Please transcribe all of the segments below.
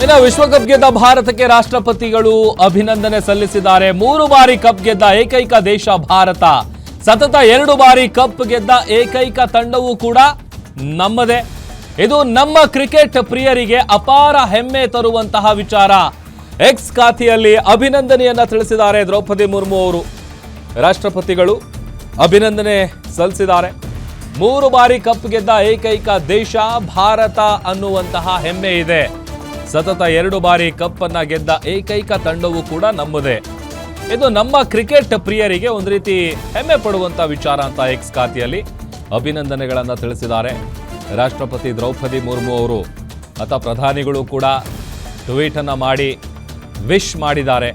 ಇನ್ನು ವಿಶ್ವಕಪ್ ಗೆದ್ದ ಭಾರತಕ್ಕೆ ರಾಷ್ಟ್ರಪತಿಗಳು ಅಭಿನಂದನೆ ಸಲ್ಲಿಸಿದ್ದಾರೆ. 3 ಬಾರಿ ಕಪ್ ಗೆದ್ದ ಏಕೈಕ ದೇಶ ಭಾರತ. ಸತತ 2 ಬಾರಿ ಕಪ್ ಗೆದ್ದ ಏಕೈಕ ತಂಡವೂ ಕೂಡ ನಮ್ಮದೇ. ಇದು ನಮ್ಮ ಕ್ರಿಕೆಟ್ ಪ್ರಿಯರಿಗೆ ಅಪಾರ ಹೆಮ್ಮೆ ತರುವಂತಹ ವಿಚಾರ. ಎಕ್ಸ್ ಖಾತೆಯಲ್ಲಿ ಅಭಿನಂದನೆಯನ್ನ ತಿಳಿಸಿದ್ದಾರೆ ದ್ರೌಪದಿ ಮುರ್ಮು ಅವರು. ರಾಷ್ಟ್ರಪತಿಗಳು ಅಭಿನಂದನೆ ಸಲ್ಲಿಸಿದ್ದಾರೆ. 3 ಬಾರಿ ಕಪ್ ಗೆದ್ದ ಏಕೈಕ ದೇಶ ಭಾರತ ಅನ್ನುವಂತಹ ಹೆಮ್ಮೆ ಇದೆ. ಸತತ 2 ಬಾರಿ ಕಪ್ ಅನ್ನ ಗೆದ್ದ ಏಕೈಕ ತಂಡವೂ ಕೂಡ ನಮ್ಮದೇ. ಇದು ನಮ್ಮ ಕ್ರಿಕೆಟ್ ಪ್ರಿಯರಿಗೆ ಒಂದು ರೀತಿ ಹೆಮ್ಮೆ ಪಡುವಂತ ವಿಚಾರ ಅಂತ ಎಕ್ಸ್ ಖಾತೆಯಲ್ಲಿ ಅಭಿನಂದನೆಗಳನ್ನ ತಿಳಿಸಿದ್ದಾರೆ ರಾಷ್ಟ್ರಪತಿ ದ್ರೌಪದಿ ಮುರ್ಮು ಅವರು. ಅತ ಪ್ರಧಾನಿಗಳು ಕೂಡ ಟ್ವೀಟ್ ಅನ್ನ ಮಾಡಿ ವಿಶ್ ಮಾಡಿದ್ದಾರೆ.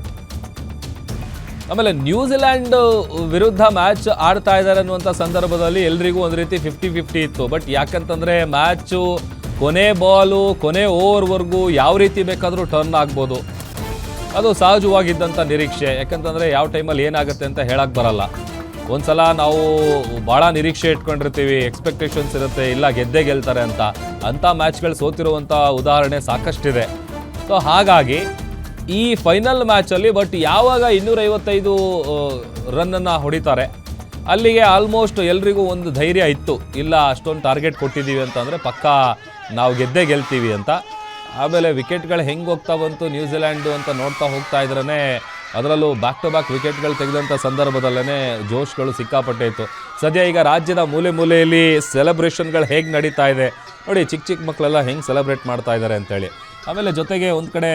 ಆಮೇಲೆ ನ್ಯೂಜಿಲೆಂಡ್ ವಿರುದ್ಧ ಮ್ಯಾಚ್ ಆಡ್ತಾ ಇದ್ದಾರೆ ಅನ್ನುವಂಥ ಸಂದರ್ಭದಲ್ಲಿ ಎಲ್ರಿಗೂ ಒಂದು ರೀತಿ 50-50 ಇತ್ತು. ಬಟ್ ಯಾಕಂತಂದ್ರೆ ಮ್ಯಾಚು ಕೊನೆ ಬಾಲು ಕೊನೆ ಓವರ್ವರೆಗೂ ಯಾವ ರೀತಿ ಬೇಕಾದರೂ ಟರ್ನ್ ಆಗ್ಬೋದು. ಅದು ಸಹಜವಾಗಿದ್ದಂಥ ನಿರೀಕ್ಷೆ. ಯಾಕಂತಂದರೆ ಯಾವ ಟೈಮಲ್ಲಿ ಏನಾಗುತ್ತೆ ಅಂತ ಹೇಳಕ್ಕೆ ಬರಲ್ಲ. ಒಂದ್ಸಲ ನಾವು ಭಾಳ ನಿರೀಕ್ಷೆ ಇಟ್ಕೊಂಡಿರ್ತೀವಿ, ಎಕ್ಸ್ಪೆಕ್ಟೇಷನ್ಸ್ ಇರುತ್ತೆ, ಇಲ್ಲ ಗೆದ್ದೇ ಗೆಲ್ತಾರೆ ಅಂಥ ಮ್ಯಾಚ್ಗಳು ಸೋತಿರುವಂಥ ಉದಾಹರಣೆ ಸಾಕಷ್ಟಿದೆ. ಸೊ ಹಾಗಾಗಿ ಈ ಫೈನಲ್ ಮ್ಯಾಚಲ್ಲಿ ಬಟ್ ಯಾವಾಗ 255 ರನ್ನನ್ನು ಹೊಡಿತಾರೆ ಅಲ್ಲಿಗೆ ಆಲ್ಮೋಸ್ಟ್ ಎಲ್ರಿಗೂ ಒಂದು ಧೈರ್ಯ ಇತ್ತು, ಇಲ್ಲ ಅಷ್ಟೊಂದು ಟಾರ್ಗೆಟ್ ಕೊಟ್ಟಿದ್ದೀವಿ ಅಂತಂದರೆ ಪಕ್ಕಾ ನಾವು ಗೆದ್ದೇ ಗೆಲ್ತೀವಿ ಅಂತ. ಆಮೇಲೆ ವಿಕೆಟ್ಗಳು ಹೆಂಗೆ ಹೋಗ್ತಾ ಬಂತು ನ್ಯೂಜಿಲ್ಯಾಂಡು ಅಂತ ನೋಡ್ತಾ ಹೋಗ್ತಾ ಇದ್ರೇ ಅದರಲ್ಲೂ ಬ್ಯಾಕ್ ಟು ಬ್ಯಾಕ್ ವಿಕೆಟ್ಗಳು ತೆಗೆದಂಥ ಸಂದರ್ಭದಲ್ಲೇ ಜೋಶ್ಗಳು ಸಿಕ್ಕಾಪಟ್ಟೆ ಇತ್ತು. ಸದ್ಯ ಈಗ ರಾಜ್ಯದ ಮೂಲೆ ಮೂಲೆಯಲ್ಲಿ ಸೆಲೆಬ್ರೇಷನ್ಗಳು ಹೇಗೆ ನಡೀತಾ ಇದೆ ನೋಡಿ, ಚಿಕ್ಕ ಮಕ್ಕಳೆಲ್ಲ ಹೆಂಗೆ ಸೆಲೆಬ್ರೇಟ್ ಮಾಡ್ತಾ ಇದ್ದಾರೆ ಅಂತೇಳಿ. ಆಮೇಲೆ ಜೊತೆಗೆ ಒಂದು ಕಡೆ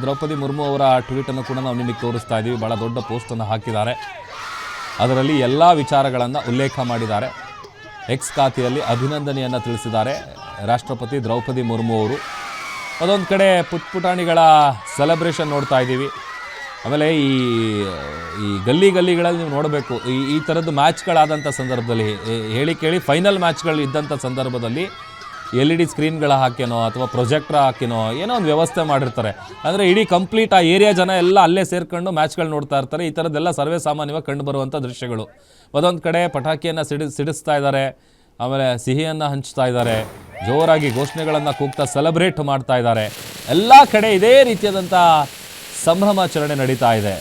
ದ್ರೌಪದಿ ಮುರ್ಮು ಅವರ ಟ್ವೀಟನ್ನು ಕೂಡ ನಾವು ನಿಮಗೆ ತೋರಿಸ್ತಾ ಇದ್ದೀವಿ. ಭಾಳ ದೊಡ್ಡ ಪೋಸ್ಟನ್ನು ಹಾಕಿದ್ದಾರೆ. ಅದರಲ್ಲಿ ಎಲ್ಲ ವಿಚಾರಗಳನ್ನು ಉಲ್ಲೇಖ ಮಾಡಿದ್ದಾರೆ. ಎಕ್ಸ್ ಖಾತೆಯಲ್ಲಿ ಅಭಿನಂದನೆಯನ್ನು ತಿಳಿಸಿದ್ದಾರೆ ರಾಷ್ಟ್ರಪತಿ ದ್ರೌಪದಿ ಮುರ್ಮು ಅವರು. ಅದೊಂದು ಕಡೆ ಪುಟಾಣಿಗಳ ಸೆಲೆಬ್ರೇಷನ್ ನೋಡ್ತಾ ಇದ್ದೀವಿ. ಆಮೇಲೆ ಈ ಗಲ್ಲಿಗಳಲ್ಲಿ ನೀವು ನೋಡಬೇಕು, ಈ ಥರದ್ದು ಮ್ಯಾಚ್ಗಳಾದಂಥ ಸಂದರ್ಭದಲ್ಲಿ ಹೇಳಿ ಕೇಳಿ ಫೈನಲ್ ಮ್ಯಾಚ್ಗಳು ಇದ್ದಂಥ ಸಂದರ್ಭದಲ್ಲಿ LED ಸ್ಕ್ರೀನ್ಗಳ ಹಾಕಿನೋ ಅಥವಾ ಪ್ರೊಜೆಕ್ಟ್ರ್ ಹಾಕಿನೋ ಏನೋ ಒಂದು ವ್ಯವಸ್ಥೆ ಮಾಡಿರ್ತಾರೆ. ಅಂದರೆ ಇಡೀ ಕಂಪ್ಲೀಟ್ ಆ ಏರಿಯಾ ಜನ ಎಲ್ಲ ಅಲ್ಲೇ ಸೇರ್ಕೊಂಡು ಮ್ಯಾಚ್ಗಳು ನೋಡ್ತಾ ಇರ್ತಾರೆ. ಈ ಥರದ್ದೆಲ್ಲ ಸರ್ವೇ ಸಾಮಾನ್ಯವಾಗಿ ಕಂಡು ಬರುವಂಥ ದೃಶ್ಯಗಳು. ಒಂದೊಂದು ಕಡೆ ಪಟಾಕಿಯನ್ನು ಸಿಡಿಸ್ತಾ ಇದ್ದಾರೆ, ಆಮೇಲೆ ಸಿಹಿಯನ್ನು ಹಂಚ್ತಾ ಇದ್ದಾರೆ, ಜೋರಾಗಿ ಘೋಷಣೆಗಳನ್ನು ಕೂಗ್ತಾ ಸೆಲೆಬ್ರೇಟ್ ಮಾಡ್ತಾ ಇದ್ದಾರೆ. ಎಲ್ಲ ಕಡೆ ಇದೇ ರೀತಿಯಾದಂಥ ಸಂಭ್ರಮಾಚರಣೆ ನಡೀತಾ ಇದೆ.